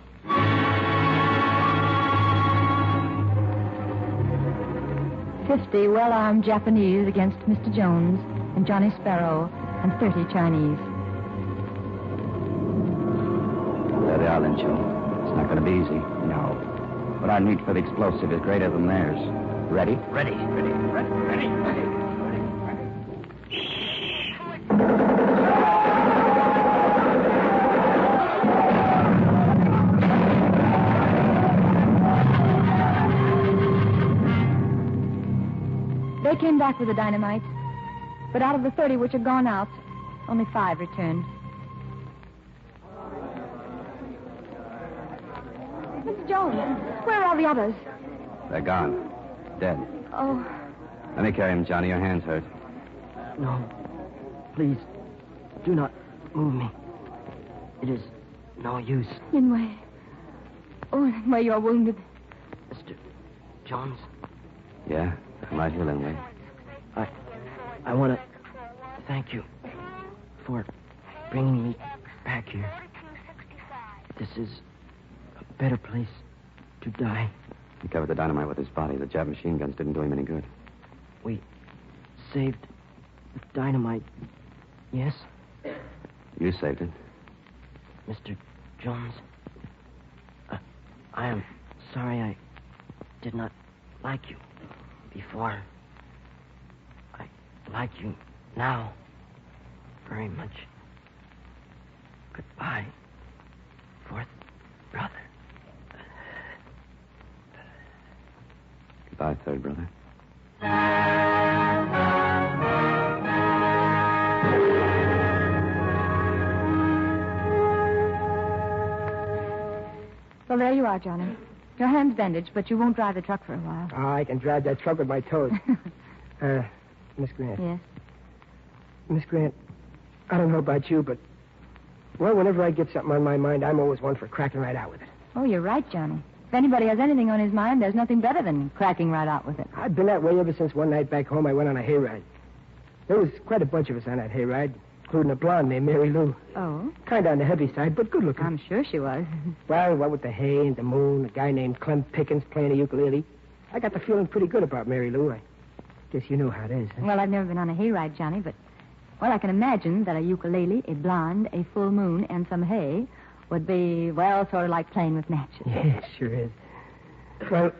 50 well-armed Japanese against Mr. Jones and Johnny Sparrow and 30 Chinese. There they are, Lin Cho. It's not going to be easy. No. But our need for the explosive is greater than theirs. Ready? Ready. They came back with the dynamite, but out of the 30 which had gone out, only 5 returned. Mr. Jones, where are all the others? They're gone. Dead. Oh. Let me carry him, Johnny. Your hand's hurt. No. Please, do not move me. It is no use. Linway. Oh, Linway, you're wounded. Mr. Jones, Yeah? I'm right here, Linway. I want to thank you for bringing me back here. This is a better place to die. He covered the dynamite with his body. The Jap machine guns didn't do him any good. We saved the dynamite. Yes, You saved it. Mr. Jones. I am sorry I did not like you before. I like you now very much. Goodbye, 4th brother. Goodbye, 3rd brother. Well, there you are, Johnny. Your hand's bandaged, but you won't drive the truck for a while. Oh, I can drive that truck with my toes. Miss Grant. Yes? Miss Grant, I don't know about you, but, well, whenever I get something on my mind, I'm always one for cracking right out with it. Oh, you're right, Johnny. If anybody has anything on his mind, there's nothing better than cracking right out with it. I've been that way ever since one night back home I went on a hayride. There was quite a bunch of us on that hayride, including a blonde named Mary Lou. Oh? Kind of on the heavy side, but good looking. I'm sure she was. Well, what with the hay and the moon, a guy named Clem Pickens playing a ukulele, I got the feeling pretty good about Mary Lou. I guess you know how it is. Huh? Well, I've never been on a hayride, Johnny, but, well, I can imagine that a ukulele, a blonde, a full moon, and some hay would be, well, sort of like playing with matches. Yeah, it sure is. Well,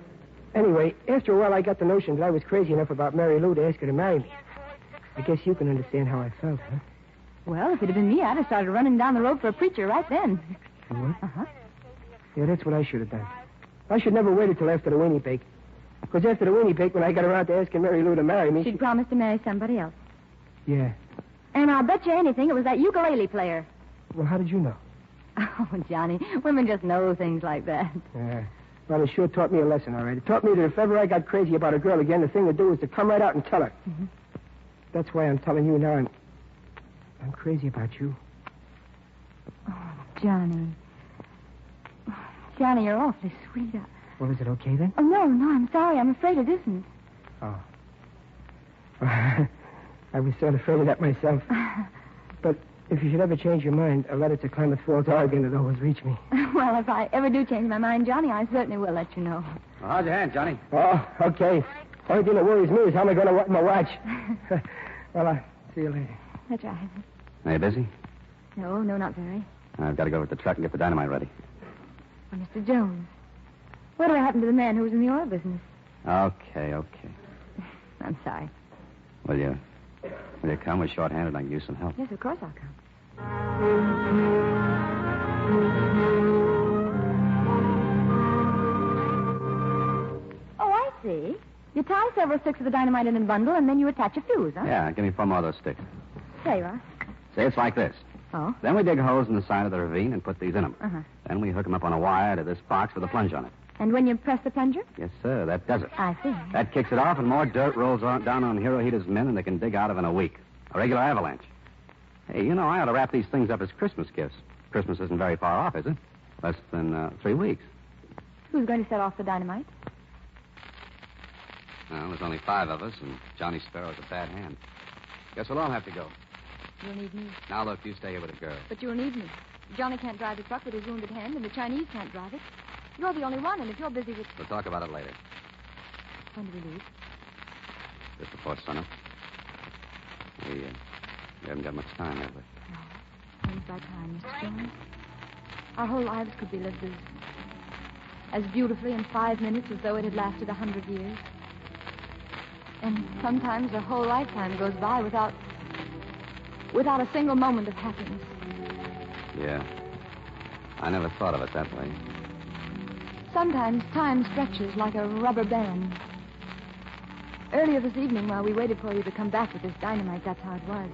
Anyway, after a while, I got the notion that I was crazy enough about Mary Lou to ask her to marry me. I guess you can understand how I felt, huh? Well, if it had been me, I'd have started running down the road for a preacher right then. You would? Uh-huh. Yeah, that's what I should have done. I should never waited till after the weenie bake. Because after the weenie bake, when I got around to asking Mary Lou to marry me... She'd promised to marry somebody else. Yeah. And I'll bet you anything it was that ukulele player. Well, how did you know? Oh, Johnny, women just know things like that. Yeah. Well, it sure taught me a lesson, all right. It taught me that if ever I got crazy about a girl again, the thing to do is to come right out and tell her. Mm-hmm. That's why I'm telling you now I'm crazy about you. Oh, Johnny. Johnny, you're awfully sweet. Well, is it okay then? Oh, no, I'm sorry. I'm afraid it isn't. Oh. I was sort of afraid of that myself. But if you should ever change your mind, a letter to Klamath Falls, Oregon would always reach me. Well, if I ever do change my mind, Johnny, I certainly will let you know. Well, how's your hand, Johnny? Oh, okay. Only thing that worries me is how am I going to watch my watch. Well, I'll see you later. That's right. Are you busy? No, not very. I've got to go with the truck and get the dynamite ready. Well, Mr. Jones, whatever happened to the man who was in the oil business? Okay. I'm sorry. Will you come? We're short-handed. I can use some help. Yes, of course I'll come. Oh, I see. You tie several sticks of the dynamite in a bundle, and then you attach a fuse, huh? Yeah, give me 4 more of those sticks. There you are. See, it's like this. Oh? Then we dig holes in the side of the ravine and put these in them. Uh-huh. Then we hook them up on a wire to this box with a plunge on it. And when you press the plunger? Yes, sir. That does it. I see. That kicks it off, and more dirt rolls down on Hirohita's men than they can dig out of in a week. A regular avalanche. Hey, you know, I ought to wrap these things up as Christmas gifts. Christmas isn't very far off, is it? Less than 3 weeks. Who's going to set off the dynamite? Well, there's only 5 of us, and Johnny Sparrow's a bad hand. Guess we'll all have to go. You'll need me. Now, look, you stay here with the girl. But you'll need me. Johnny can't drive the truck with his wounded hand, and the Chinese can't drive it. You're the only one, and if you're busy with... We'll talk about it later. When do we leave? Just before sunup. We haven't got much time, have we? No. When's by time, Mr. Jones? Our whole lives could be lived as beautifully in 5 minutes as though it had lasted 100 years. And sometimes a whole lifetime goes by without a single moment of happiness. Yeah. I never thought of it that way. Sometimes time stretches like a rubber band. Earlier this evening, while we waited for you to come back with this dynamite, that's how it was.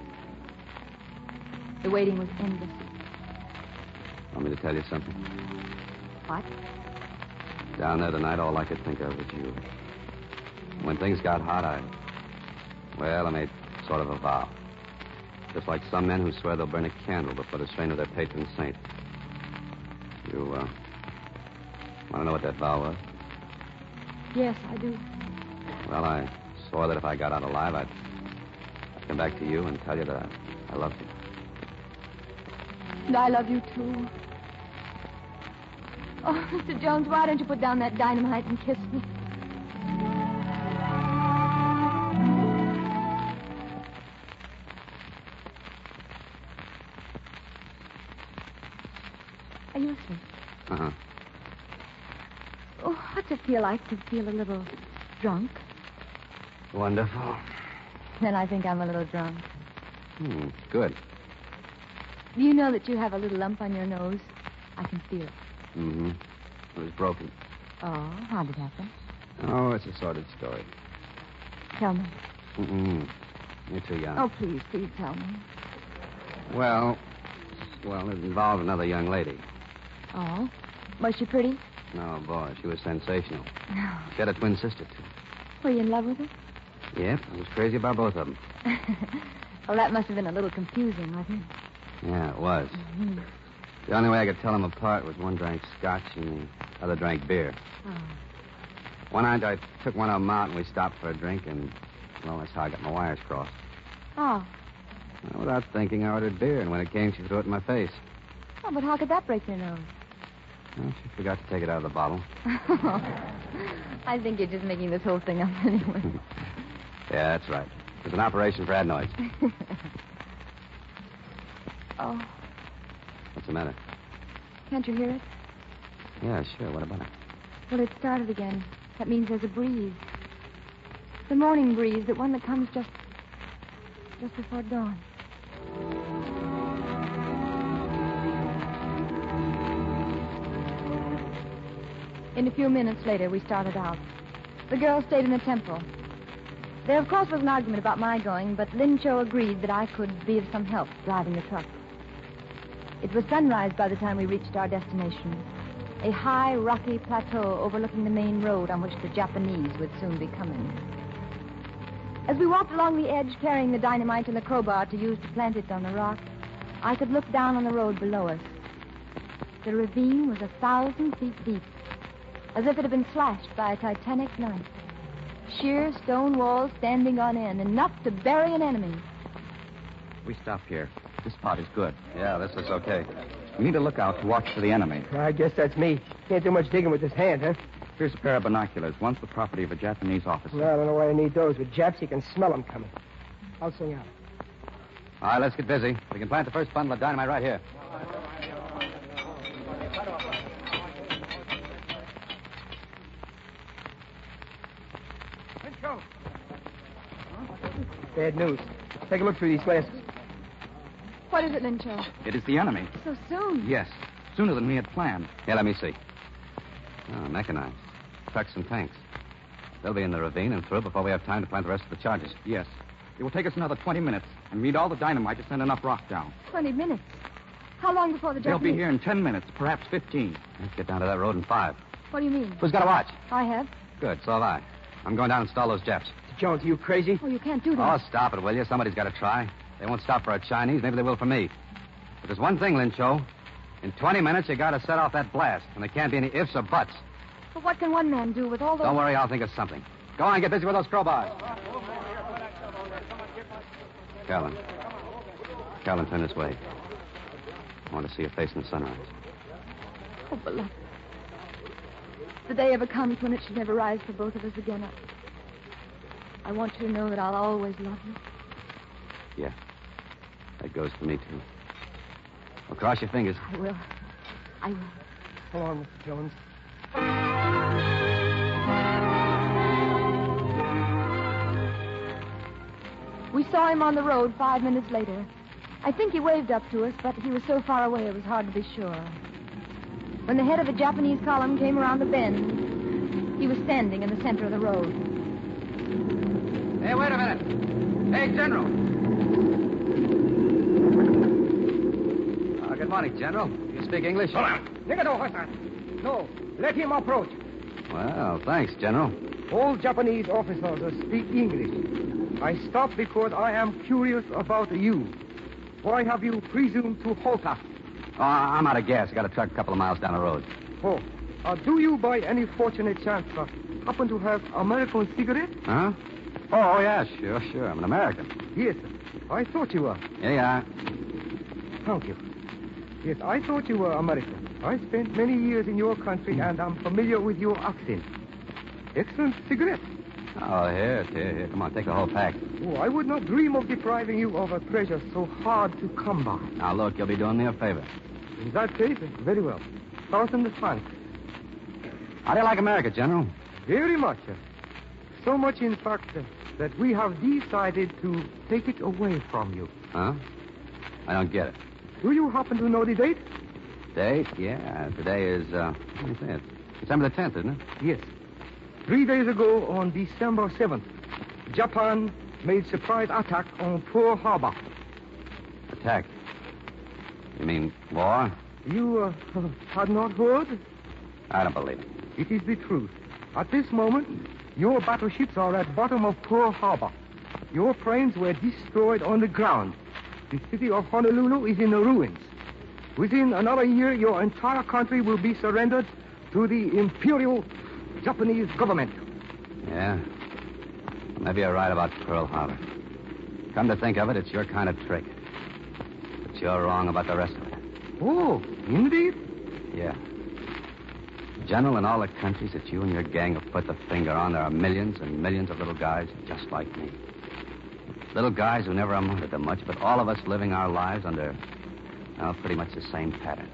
The waiting was endless. Want me to tell you something? What? Down there tonight, all I could think of was you. When things got hot, I made sort of a vow. Just like some men who swear they'll burn a candle before the strain of their patron saint. You, want to know what that vow was? Yes, I do. Well, I swore that if I got out alive, I'd come back to you and tell you that I loved you. And I love you, too. Oh, Mr. Jones, why don't you put down that dynamite and kiss me? Are you asleep? Uh-huh. Oh, what's it feel like to feel a little drunk? Wonderful. Then I think I'm a little drunk. Good. Do you know that you have a little lump on your nose? I can feel it. Mm-hmm. It was broken. Oh, how did it happen? Oh, it's a sordid story. Tell me. Mm-mm. You're too young. Oh, please tell me. Well, it involved another young lady. Oh? Was she pretty? No, boy, she was sensational. She had a twin sister, too. Were you in love with her? Yep, I was crazy about both of them. Well, that must have been a little confusing, wasn't it? Yeah, it was. Mm-hmm. The only way I could tell them apart was one drank scotch and the other drank beer. Oh. One night I took one of them out and we stopped for a drink, and, well, that's how I got my wires crossed. Oh. Well, without thinking, I ordered beer, and when it came, she threw it in my face. Oh, but how could that break your nose? Well, she forgot to take it out of the bottle. I think you're just making this whole thing up anyway. Yeah, that's right. It was an operation for adenoids. Oh. What's the matter? Can't you hear it? Yeah, sure. What about it? Well, it started again. That means there's a breeze. The morning breeze, the one that comes just before dawn. In a few minutes later, we started out. The girls stayed in the temple. There, of course, was an argument about my going, but Lin Cho agreed that I could be of some help driving the truck. It was sunrise by the time we reached our destination, a high, rocky plateau overlooking the main road on which the Japanese would soon be coming. As we walked along the edge, carrying the dynamite and the crowbar to use to plant it on the rock, I could look down on the road below us. The ravine was 1,000 feet deep, as if it had been slashed by a titanic knife. Sheer stone walls standing on end, enough to bury an enemy. We stop here. This spot is good. Yeah, this is okay. We need to look out to watch for the enemy. I guess that's me. Can't do much digging with this hand, huh? Here's a pair of binoculars. One's the property of a Japanese officer. Well, I don't know why I need those. With Japs, you can smell them coming. I'll swing out. All right, let's get busy. We can plant the first bundle of dynamite right here. Bad news. Take a look through these glasses. What is it, Lin Cho? It is the enemy. So soon? Yes, sooner than we had planned. Here, let me see. Oh, mechanized. Trucks and tanks. They'll be in the ravine and through before we have time to plant the rest of the charges. Yes. It will take us another 20 minutes, and we need all the dynamite to send enough rock down. 20 minutes? How long before the They'll Japanese... be here in 10 minutes, perhaps 15. Let's get down to that road in 5. What do you mean? Who's got a watch? I have. Good, so have I. I'm going down and install those Japs. Jones, are you crazy? Oh, you can't do that. Oh, stop it, will you? Somebody's got to try. They won't stop for a Chinese. Maybe they will for me. But there's one thing, Lin Cho. In 20 minutes, you got to set off that blast, and there can't be any ifs or buts. But what can one man do with all those... Don't worry, I'll think of something. Go on, get busy with those crowbars. Calvin, turn this way. I want to see your face in the sunrise. Oh, beloved. The day ever comes when it should never rise for both of us again. I want you to know that I'll always love you. Yeah. That goes for me, too. Well, cross your fingers. I will. So long, Mr. Jones. We saw him on the road 5 minutes later. I think he waved up to us, but he was so far away it was hard to be sure. When the head of the Japanese column came around the bend, he was standing in the center of the road. Hey, wait a minute. Hey, General. Good morning, General. You speak English? Hold on. Negado, Hassan. No, let him approach. Well, thanks, General. All Japanese officers speak English. I stopped because I am curious about you. Why have you presumed to halt us? Oh, I'm out of gas. I got a truck a couple of miles down the road. Oh, do you by any fortunate chance happen to have American cigarettes? Huh? Oh, yeah, sure. I'm an American. Yes, I thought you were. Here you are. Thank you. Yes, I thought you were American. I spent many years in your country, and I'm familiar with your accent. Excellent cigarettes. Oh, here. Come on, take the whole pack. Oh, I would not dream of depriving you of a treasure so hard to come by. Now, look, you'll be doing me a favor. In that case, very well. 1,000 thanks. How do you like America, General? Very much. So much, in fact, that we have decided to take it away from you. Huh? I don't get it. Do you happen to know the date? Date? Yeah, today is, let me see it. December the 10th, isn't it? Yes. 3 days ago, on December 7th, Japan made surprise attack on Pearl Harbor. Attack? You mean war? You had not heard? I don't believe it. It is the truth. At this moment, your battleships are at bottom of Pearl Harbor. Your planes were destroyed on the ground. The city of Honolulu is in the ruins. Within another year, your entire country will be surrendered to the Imperial Japanese government. Yeah. Maybe you're right about Pearl Harbor. Come to think of it, it's your kind of trick. But you're wrong about the rest of it. Oh, indeed? Yeah. General, in all the countries that you and your gang have put the finger on, there are millions and millions of little guys just like me. Little guys who never amounted to much, but all of us living our lives under, well, pretty much the same pattern.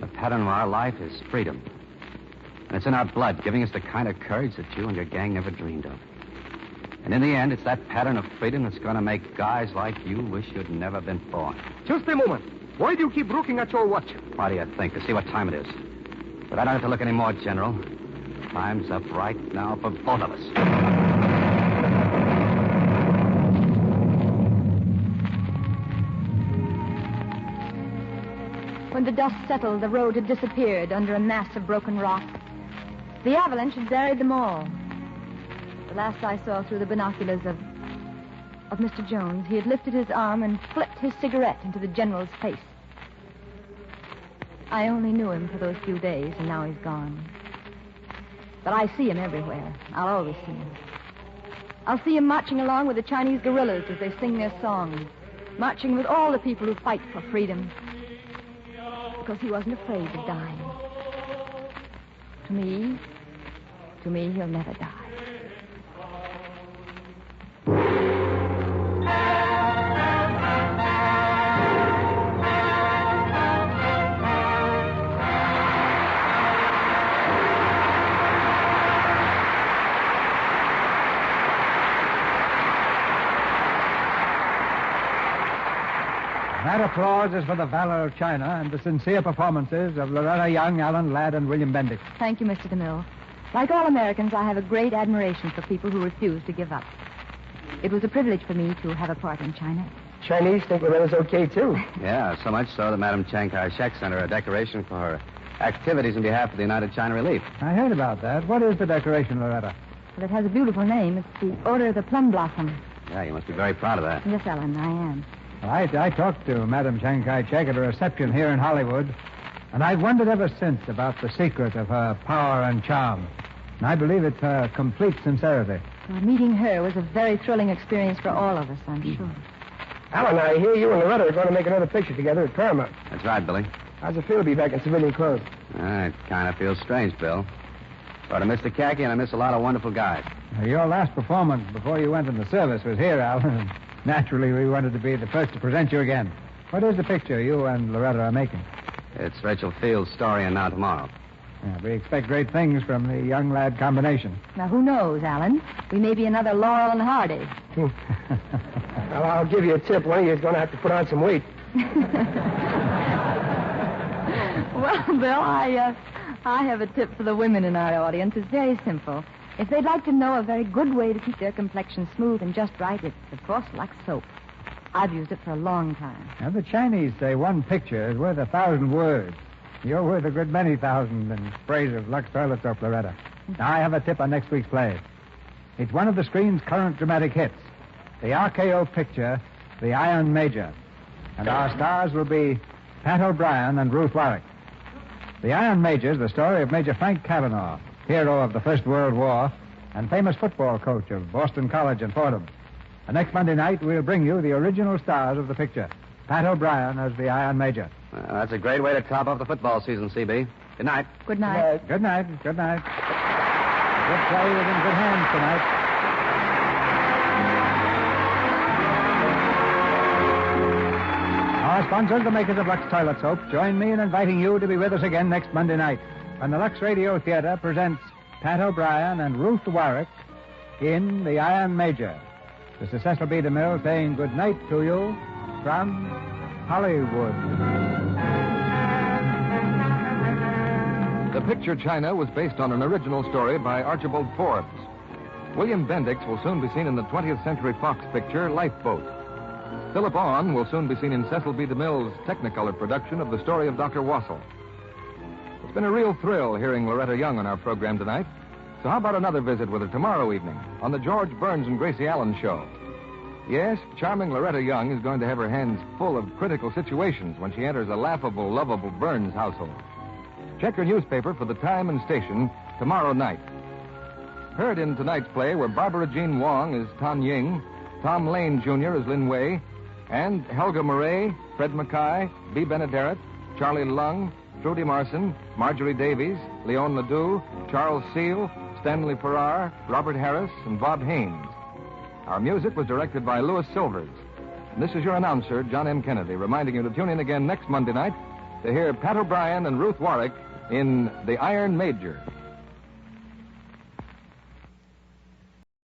The pattern of our life is freedom. And it's in our blood, giving us the kind of courage that you and your gang never dreamed of. And in the end, it's that pattern of freedom that's going to make guys like you wish you'd never been born. Just a moment. Why do you keep looking at your watch? Why do you think? To see what time it is. But I don't have to look anymore, General. Time's up right now for both of us. When the dust settled, the road had disappeared under a mass of broken rock. The avalanche had buried them all. The last I saw through the binoculars of Mr. Jones, he had lifted his arm and flipped his cigarette into the General's face. I only knew him for those few days, and now he's gone. But I see him everywhere. I'll always see him. I'll see him marching along with the Chinese guerrillas as they sing their song, marching with all the people who fight for freedom. Because he wasn't afraid of dying. To me, he'll never die. That applause is for the valor of China and the sincere performances of Loretta Young, Alan Ladd, and William Bendix. Thank you, Mr. DeMille. Like all Americans, I have a great admiration for people who refuse to give up. It was a privilege for me to have a part in China. Chinese think Loretta's okay, too. Yeah, so much so that Madam Chiang Kai-shek sent her a decoration for her activities in behalf of the United China Relief. I heard about that. What is the decoration, Loretta? Well, it has a beautiful name. It's the Order of the Plum Blossom. Yeah, you must be very proud of that. Yes, Ellen, I am. Well, I talked to Madam Chiang Kai-shek at a reception here in Hollywood, and I've wondered ever since about the secret of her power and charm. And I believe it's her complete sincerity. Well, meeting her was a very thrilling experience for all of us, I'm sure. Alan, I hear you and Loretta are going to make another picture together at Paramount. That's right, Billy. How's it feel to be back in civilian clothes? It kind of feels strange, Bill. But I miss the khaki and I miss a lot of wonderful guys. Your last performance before you went in the service was here, Alan. Naturally, we wanted to be the first to present you again. What is the picture you and Loretta are making? It's Rachel Field's story and Now Tomorrow. Yeah, we expect great things from the young lad combination. Now, who knows, Alan? We may be another Laurel and Hardy. Well, I'll give you a tip. One of you is going to have to put on some weight. Well, Bill, I have a tip for the women in our audience. It's very simple. If they'd like to know a very good way to keep their complexion smooth and just right, it's, of course, Lux soap. I've used it for a long time. Now, the Chinese say one picture is worth 1,000 words. You're worth a good many thousand in praise of Lux toilet soap, Loretta. Now, I have a tip on next week's play. It's one of the screen's current dramatic hits, the RKO picture, The Iron Major. And our stars will be Pat O'Brien and Ruth Warwick. The Iron Major is the story of Major Frank Cavanaugh, hero of the First World War and famous football coach of Boston College and Fordham. And next Monday night, we'll bring you the original stars of the picture, Pat O'Brien as the Iron Major. Well, that's a great way to top off the football season, CB. Good night. Good night. Good night. Good night. Good play was in good hands tonight. Our sponsors, the makers of Lux Toilet Soap, join me in inviting you to be with us again next Monday night when the Lux Radio Theatre presents Pat O'Brien and Ruth Warwick in The Iron Major. This is Cecil B. DeMille saying good night to you from Hollywood. The picture China was based on an original story by Archibald Forbes. William Bendix will soon be seen in the 20th Century Fox picture Lifeboat. Philip Owen will soon be seen in Cecil B. DeMille's Technicolor production of The Story of Dr. Wassel. It's been a real thrill hearing Loretta Young on our program tonight. So how about another visit with her tomorrow evening on the George Burns and Gracie Allen show? Yes, charming Loretta Young is going to have her hands full of critical situations when she enters a laughable, lovable Burns household. Check your newspaper for the time and station tomorrow night. Heard in tonight's play were Barbara Jean Wong as Tan Ying, Tom Lane Jr. as Lin Wei, and Helga Murray, Fred Mackay, B. Benaderet, Charlie Lung, Trudy Marson, Marjorie Davies, Leon Ledoux, Charles Seal, Stanley Farrar, Robert Harris, and Bob Haynes. Our music was directed by Louis Silvers. And this is your announcer, John M. Kennedy, reminding you to tune in again next Monday night to hear Pat O'Brien and Ruth Warwick in The Iron Major.